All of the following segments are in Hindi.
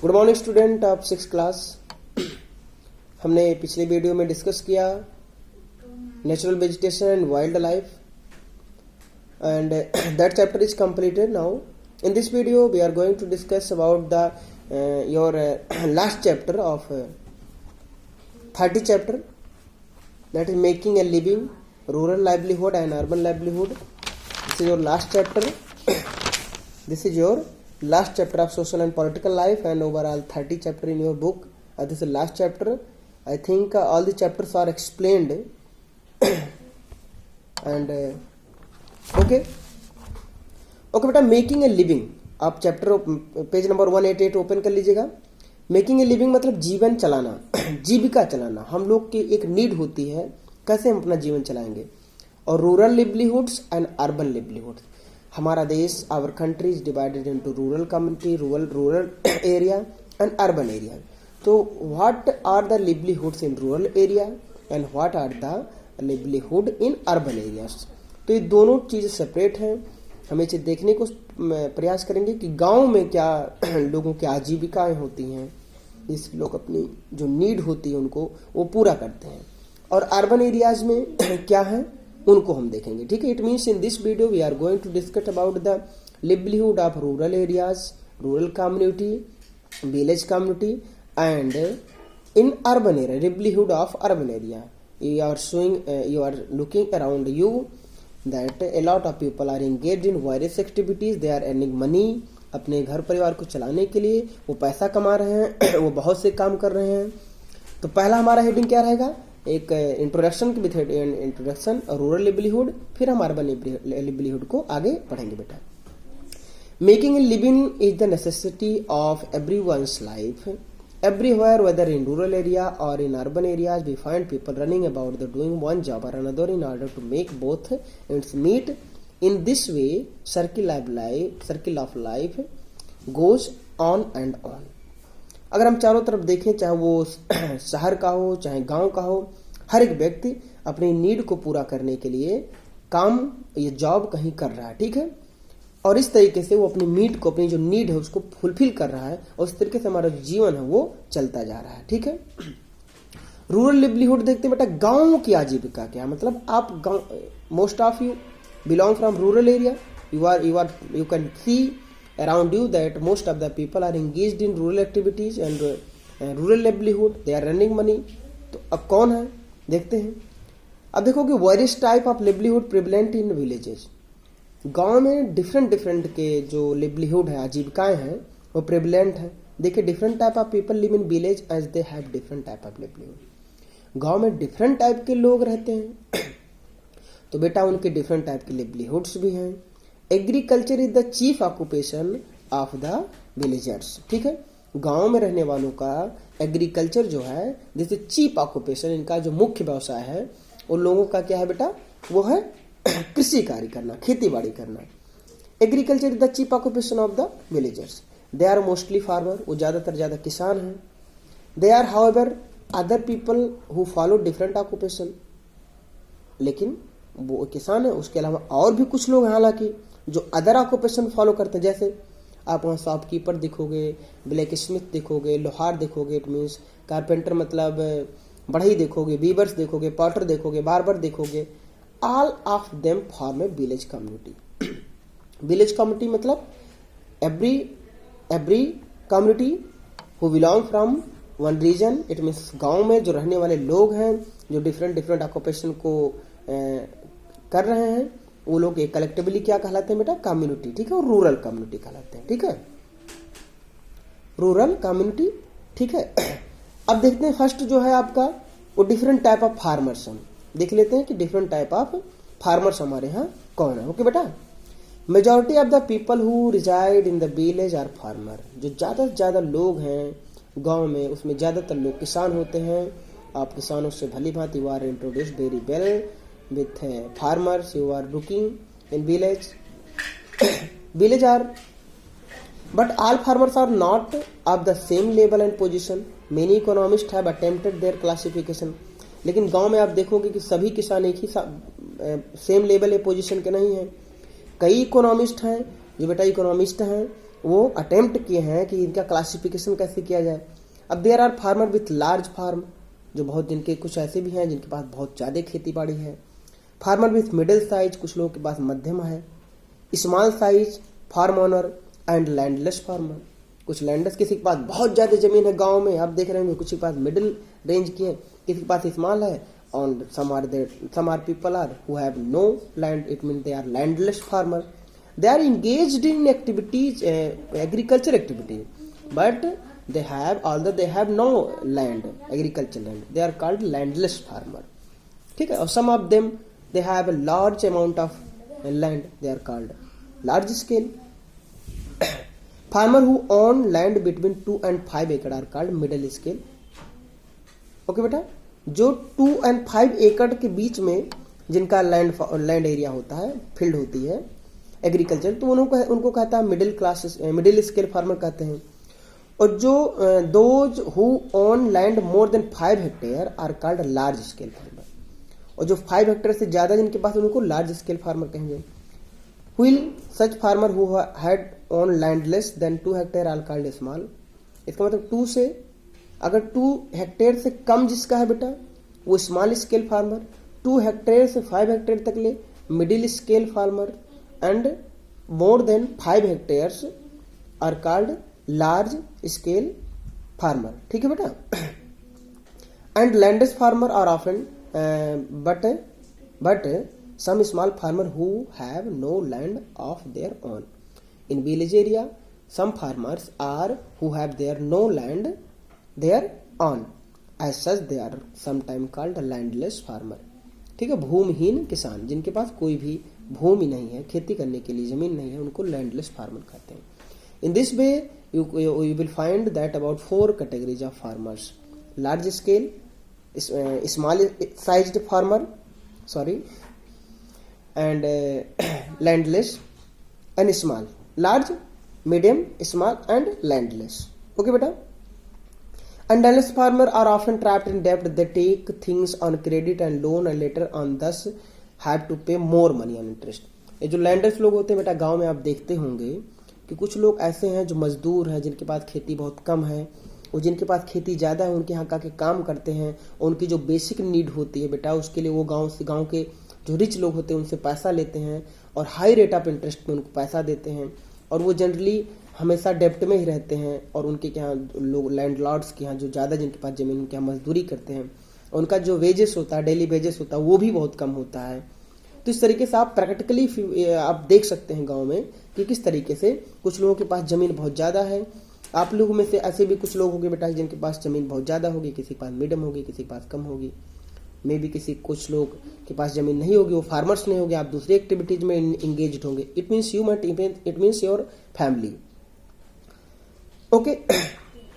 Good morning student of 6th class. हमने पिछले वीडियो में डिस्कस किया natural vegetation and wild life and that chapter is completed now. In this video we are going to discuss about the your last chapter of 30 chapter, that is making a living, rural livelihood and urban livelihood. This is your last chapter. This is your last chapter of social and political life, and overall 30 chapter in your book. This is the last chapter. I think all the chapters are explained and okay बेटा, मेकिंग ए लिविंग आप चैप्टर पेज नंबर 188 ओपन कर लीजिएगा। मेकिंग ए लिविंग मतलब जीवन चलाना, जीविका चलाना। हम लोग की एक नीड होती है कैसे हम अपना जीवन चलाएंगे। और rural livelihoods and urban livelihoods, हमारा देश, our country is divided into rural community, rural area and urban area. तो what are the livelihoods in rural area and what are the livelihood in urban areas. तो ये दोनों चीज़ें सेपरेट हैं। हम इसे देखने को प्रयास करेंगे कि गांव में क्या लोगों की आजीविकाएं होती हैं, जिससे लोग अपनी जो नीड होती है उनको वो पूरा करते हैं, और अर्बन एरियाज में क्या है उनको हम देखेंगे। ठीक है, it means in this video we are going to discuss about the livelihood of rural areas, rural community, village community and in urban area, livelihood of urban area. You are looking around you that a lot of people are engaged in various activities, they are earning money। अपने घर परिवार को चलाने के लिए वो पैसा कमा रहे हैं वो बहुत से काम कर रहे हैं। तो पहला हमारा हेडिंग क्या रहेगा, एक इंट्रोडक्शन के विथ इंट्रोडक्शन रूरल लिवलीहुड, फिर हम अर्बन लिवलीहुड को आगे पढ़ेंगे बेटा। Making a living is the necessity of everyone's life everywhere, whether in rural area or in urban areas. We find people running about, the doing one job or another in order to make both ends meet. In this way circle of life goes on and on। अगर हम चारों तरफ देखें, चाहे वो शहर का हो चाहे गांव का हो, हर एक व्यक्ति अपनी नीड को पूरा करने के लिए काम या जॉब कहीं कर रहा है। ठीक है, और इस तरीके से वो अपनी नीड को, अपनी जो नीड है उसको फुलफिल कर रहा है, और इस तरीके से हमारा जीवन है वो चलता जा रहा है। ठीक है, रूरल लिवलीहुड देखते हैं बेटा, गांव की आजीविका क्या मतलब। आप गांव, most of you belong from rural area, you can see around you that most of the people are engaged in rural activities and rural livelihood, they are earning money। तो अब कौन है देखते हैं। अब देखो कि various type of livelihood prevalent in villages। गांव में डिफरेंट के जो लिवलीहुड है, आजीविकाएं हैं, वो प्रेवलेंट है। देखिए, different type of people live in village as they have different type of livelihood. गांव में डिफरेंट टाइप के लोग रहते हैं तो बेटा उनके डिफरेंट टाइप के लिवलीहुड्स भी हैं। Agriculture is the chief occupation of the villagers. ठीक है, गांव में रहने वालों का एग्रीकल्चर जो है, जैसे चीफ ऑक्यूपेशन, इनका जो मुख्य व्यवसाय है, उन लोगों का क्या है बेटा, वो है कृषि कार्य करना, खेती बाड़ी करना। Agriculture is the chief occupation of the villagers. They are mostly farmer, वो ज्यादा किसान हैं। They are however other people who follow different occupation, लेकिन वो किसान है, उसके अलावा और भी कुछ लोग हैं हालांकि जो अदर ऑक्यूपेशन फॉलो करते हैं। जैसे आप वहाँ शॉपकीपर दिखोगे, ब्लैक स्मिथ दिखोगे, लोहार दिखोगे, इट मीन्स कारपेंटर मतलब बढ़ई देखोगे, वीवर्स देखोगे, पॉटर देखोगे, बार्बर देखोगे। All of them form a village community। village community मतलब every community who belong from one region, it means गांव में जो रहने वाले लोग हैं, जो डिफरेंट ऑक्यूपेशन को कर रहे हैं, वो लोग एक कलेक्टिवली क्या कहलाते हैं बेटा, कम्युनिटी। ठीक है, और रूरल कम्युनिटी कहलाते हैं। ठीक है, रूरल कम्युनिटी। ठीक है, अब देखते हैं फर्स्ट जो है आपका वो डिफरेंट टाइप ऑफ फार्मर्स हैं। देख लेते हैं कि डिफरेंट टाइप ऑफ फार्मर्स हमारे यहाँ कौन है। ओके बेटा, majority of the people who reside in the village are farmer. जो ज्यादा से ज्यादा लोग हैं गांव में, उसमें ज्यादातर लोग किसान होते हैं। आप किसानों से भली भांति, you are introduce very well with farmers, you are looking in village are, but all farmers are not of the same level and position। many economists have attempted their classification। लेकिन गांव में आप देखोगे कि सभी किसान एक ही सेम लेवल या पोजीशन के नहीं हैं। कई इकोनॉमिस्ट हैं जो बेटा इकोनॉमिस्ट हैं, वो अटेम्प्ट किए हैं कि इनका क्लासिफिकेशन कैसे किया जाए। अब there are farmer with large farm, जो बहुत जिनके कुछ ऐसे भी हैं जिनके पास बहुत ज़्यादा खेती बाड़ी है। फार्मर विथ मिडिल साइज, कुछ लोगों के पास मध्यम है। Small size farm owner and landless farmer, कुछ लैंडलेस, किसी के पास बहुत ज़्यादा जमीन है गांव में, आप देख रहे होंगे, कुछ के पास मिडिल रेंज की है, किसी के पास स्मॉल है, और some are people are who have no land, it means they are landless farmer. They are engaged in activities, agriculture activities, but they have, although they have no land, agriculture land, they are called landless farmer. ठीक है, और some of them they have a large amount of land, they are called large scale. Farmer who own land between 2 and 5 acre are called middle scale. Okay बेटा, जो 2 and 5 एकड़ के बीच में जिनका लैंड एरिया होता है, फील्ड होती है एग्रीकल्चर, तो उनको कहता है मिडिल स्केल फार्मर कहते हैं। और जो those who own land more than 5 hectare are called large scale farmer, और जो 5 हेक्टेयर से ज्यादा जिनके पास, उनको लार्ज स्केल फार्मर कहेंगे। While such farmer who had own land less than 2 hectare are called small. इसका मतलब 2 से, अगर 2 हेक्टेयर से कम जिसका है बेटा वो स्मॉल स्केल फार्मर, 2 हेक्टेयर से 5 हेक्टेयर तक ले middle scale farmer, and more than 5 hectares are called large scale farmer. ठीक है बेटा। And landless farmer are often but some small farmer who have no land of their own. In village area some farmers are who have their no land their on, as such they are sometime called landless farmer. ठीक है, भूमिहीन किसान, जिनके पास कोई भी भूमि नहीं है, खेती करने के लिए जमीन नहीं है, उनको लैंडलेस फार्मर कहते हैं। इन this way you will find that about 4 categories of farmers: large scale, small sized farmer, and landless, and small, large, medium, small, and landless. Okay beta. And landless farmer are often trapped in debt. They take things on credit and loan and later on thus have to pay more money on interest. ये जो लैंडलेस लोग होते हैं बेटा, गांव में आप देखते होंगे कि कुछ लोग ऐसे हैं जो मजदूर हैं, जिनके पास खेती बहुत कम है, और जिनके पास खेती ज़्यादा है उनके यहाँ का के काम करते हैं, और उनकी जो बेसिक नीड होती है बेटा, उसके लिए वो गांव के जो रिच लोग होते हैं उनसे पैसा लेते हैं और हाई रेट ऑफ इंटरेस्ट में उनको पैसा देते हैं, और वो जनरली हमेशा डेप्ट में ही रहते हैं, और उनके यहाँ लोग लैंडलॉर्ड्स के यहाँ जो ज़्यादा जिनके पास ज़मीन, उनके यहाँ मजदूरी करते हैं, उनका जो वेजेस होता है, डेली वेजेस होता है, वो भी बहुत कम होता है। तो इस तरीके से आप प्रैक्टिकली आप देख सकते हैं गांव में कि किस तरीके से कुछ लोगों के पास ज़मीन बहुत ज़्यादा है। आप लोगों में से ऐसे भी कुछ लोग होंगे बेटा जिनके पास ज़मीन बहुत ज़्यादा होगी, किसी के पास मीडियम होगी, किसी के पास कम होगी, मे भी कुछ लोग के पास ज़मीन नहीं होगी, वो फार्मर्स नहीं होंगे, आप दूसरी एक्टिविटीज़ में इंगेज होंगे। It means your family. Okay,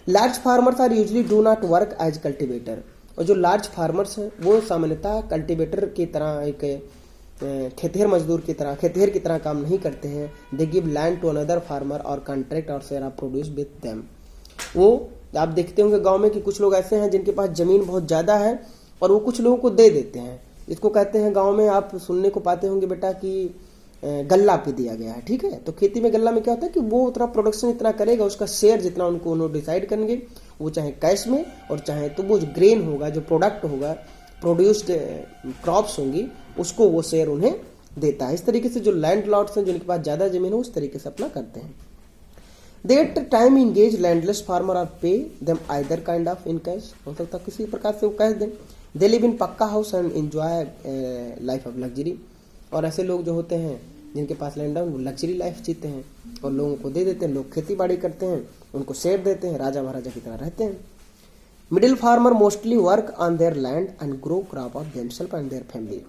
large farmers are usually do not work as cultivator, और जो लार्ज फार्मर्स हैं वो सामान्यतः कल्टिवेटर की तरह, एक खेतिहर मजदूर की तरह, खेतिहर की तरह काम नहीं करते हैं। They give land to another farmer और कॉन्ट्रैक्ट और share of produce with them. वो आप देखते होंगे गांव में कि कुछ लोग ऐसे हैं जिनके पास जमीन बहुत ज़्यादा है और वो कुछ लोगों को दे देते हैं। इसको कहते हैं, गांव में आप सुनने को पाते होंगे बेटा कि गल्ला पे दिया गया है। ठीक है, तो खेती में गल्ला में क्या होता है कि वो उतना प्रोडक्शन इतना करेगा, उसका शेयर जितना उनको डिसाइड करेंगे, वो चाहे कैश में और चाहे तो वो जो ग्रेन होगा, जो प्रोडक्ट होगा, प्रोड्यूस्ड क्रॉप्स होंगी, उसको वो शेयर उन्हें देता है। इस तरीके से जो लैंड लॉर्ड्स हैं जिनके पास ज़्यादा जमीन है उस तरीके से अपना करते हैं। They at time engage landless farmer और pay them either kind of in cash, हो सकता है किसी प्रकार से वो कैश दें। दे लिव इन पक्का house and enjoy life of luxury, और ऐसे लोग जो होते हैं जिनके पास लैंड है वो लग्जरी लाइफ जीते हैं और लोगों को दे देते हैं। लोग खेती बाड़ी करते हैं, उनको शेयर देते हैं, राजा महाराजा की तरह रहते हैं। Middle farmer mostly work on their land and grow crop of themself and their family.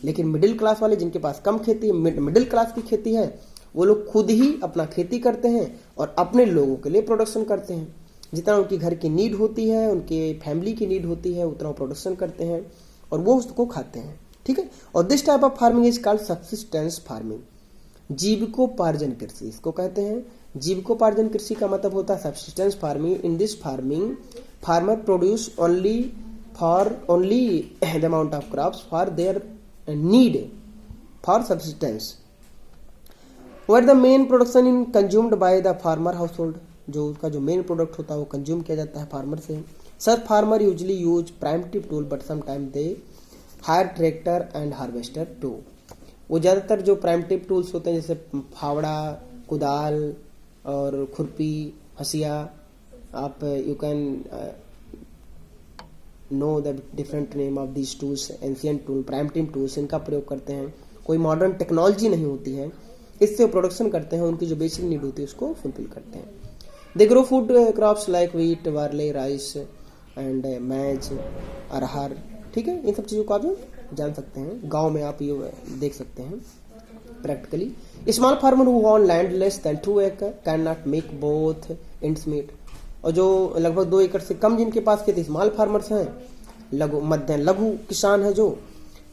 लेकिन मिडिल क्लास वाले जिनके पास कम खेती, मिडिल क्लास की खेती है, वो लोग खुद ही अपना खेती करते हैं और अपने लोगों के लिए प्रोडक्शन करते हैं। जितना उनकी घर की नीड होती है, उनके फैमिली की नीड होती है, उतना प्रोडक्शन करते हैं और वो उसको खाते हैं। ठीक है, और this type of farming is called subsistence farming, जीविकोपार्जन कृषि इसको कहते हैं। जीविकोपार्जन कृषि का मतलब होता है subsistence farming. In this farming farmer produce only the amount of crops for their need for subsistence. Where the main production in consumed by the farmer household, जो उसका जो मेन प्रोडक्ट होता है वो कंज्यूम किया जाता है फार्मर से। Such farmer usually use primitive tool but sometime they hire tractor and harvester too. वो ज़्यादातर जो प्राइमटिव टूल्स होते हैं जैसे फावड़ा, कुदाल और खुरपी, हसिया, आप you can know the different name of this tools, ancient tool, primitive tools, इनका प्रयोग करते हैं। कोई मॉडर्न टेक्नोलॉजी नहीं होती है, इससे वो प्रोडक्शन करते हैं, उनकी जो बेसिक नीड होती है उसको फुलफिल करते हैं। They grow food crops like wheat, barley, rice and maize, अरहर, ठीक है। इन सब चीज़ों को आप जान सकते हैं, गांव में आप ये देख सकते हैं practically. Small farmer who on land less than 2 acre can not make both ends meet. और जो लगभग 2 एकड़ से कम जिनके पास खेती, स्मॉल फार्मर्स हैं, लघु किसान है, जो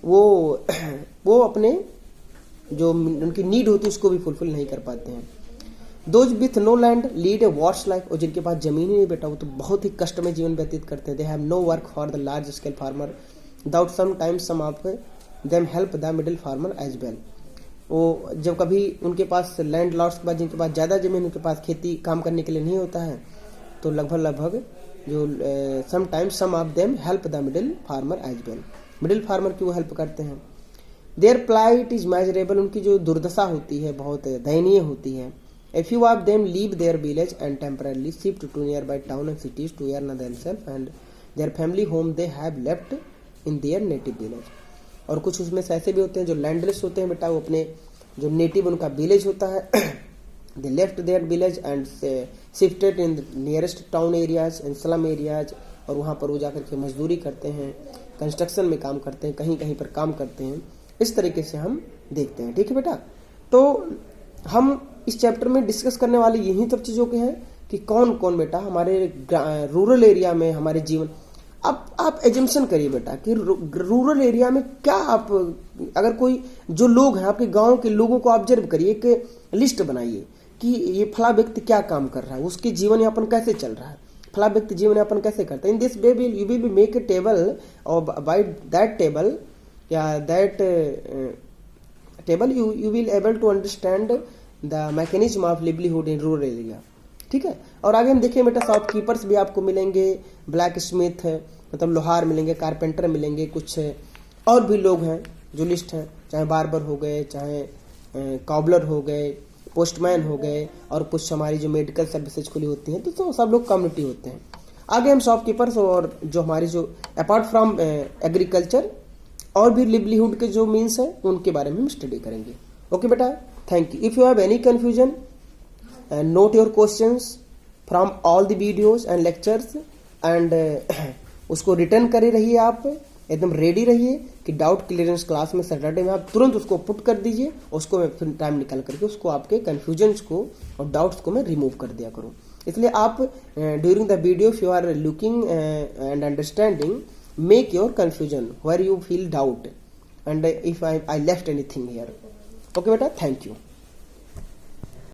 वो अपने जो उनकी नीड होती है उसको भी फुलफिल नहीं कर पाते हैं। Those with no land lead a what's life, और जिनके पास जमीन ही नहीं बेटा वो तो बहुत ही कष्ट में जीवन व्यतीत करते हैं। They have no work for the large scale farmer without sometimes some of them help the middle farmer as well. वो जब कभी उनके पास लैंड लॉर्ड्स के बाद जिनके पास ज़्यादा जमीन, उनके पास खेती काम करने के लिए नहीं होता है, तो लगभग जो sometimes some of them help the middle farmer as well, middle farmer की वो हेल्प करते हैं। देयर प्लाइट इज मेजरेबल, उनकी जो दुर्दशा होती है बहुत दयनीय होती है। A few of them leave their village and temporarily shift to nearby town and cities to earn themselves and their family home they have left in their native village। और कुछ उसमें से ऐसे भी होते हैं जो लैंडलेस होते हैं बेटा, वो अपने जो नेटिव उनका विलेज होता है they left their village and shifted in the nearest town areas and slum areas, और वहाँ पर वो जाकर के मजदूरी करते हैं, कंस्ट्रक्शन में काम करते हैं, कहीं कहीं पर काम करते हैं। इस तरीके से हम देखते हैं, ठीक है बेटा। तो हम इस चैप्टर में डिस्कस करने वाले यही सब चीज़ों के हैं कि कौन कौन बेटा हमारे रूरल एरिया में हमारे जीवन। अब आप एजम्पशन करिए बेटा कि रूरल एरिया में क्या आप, अगर कोई जो लोग हैं आपके गांव के लोगों को ऑब्जर्व करिए, कि लिस्ट बनाइए कि ये फला व्यक्ति क्या काम कर रहा है, उसके जीवन यापन कैसे चल रहा है, फला व्यक्ति जीवन यापन कैसे करता है। In this way you will make a table, और बाय दैट टेबल या that table you will able to understand the mechanism of livelihood in rural area, ठीक है। और आगे हम देखें बेटा शॉपकीपर्स भी आपको मिलेंगे, ब्लैक स्मिथ मतलब लोहार मिलेंगे, कारपेंटर मिलेंगे, कुछ और भी लोग हैं जो लिस्ट हैं, चाहे बार्बर हो गए, चाहे कॉबलर हो गए, पोस्टमैन हो गए, और कुछ हमारी जो मेडिकल सर्विसेज खुली होती हैं, तो सब लोग कम्युनिटी होते हैं। आगे हम शॉपकीपर्स और जो हमारी जो अपार्ट फ्रॉम एग्रीकल्चर और भी लिवलीहुड के जो मीन्स हैं उनके बारे में हम स्टडी करेंगे। ओके बेटा, thank you. If you have any confusion, note your questions from all the videos and lectures and उसको रिटर्न करे रहिए, आप एकदम रेडी रहिए कि डाउट क्लियरेंस क्लास में सैटरडे में आप तुरंत उसको पुट कर दीजिए, उसको मैं फिर टाइम निकाल करके उसको आपके कन्फ्यूजन्स को और डाउट्स को मैं रिमूव कर दिया करूँ। इसलिए आप during the video if you are looking and understanding, make your confusion where you feel doubt and if I left anything here. Okay बेटा, थैंक यू।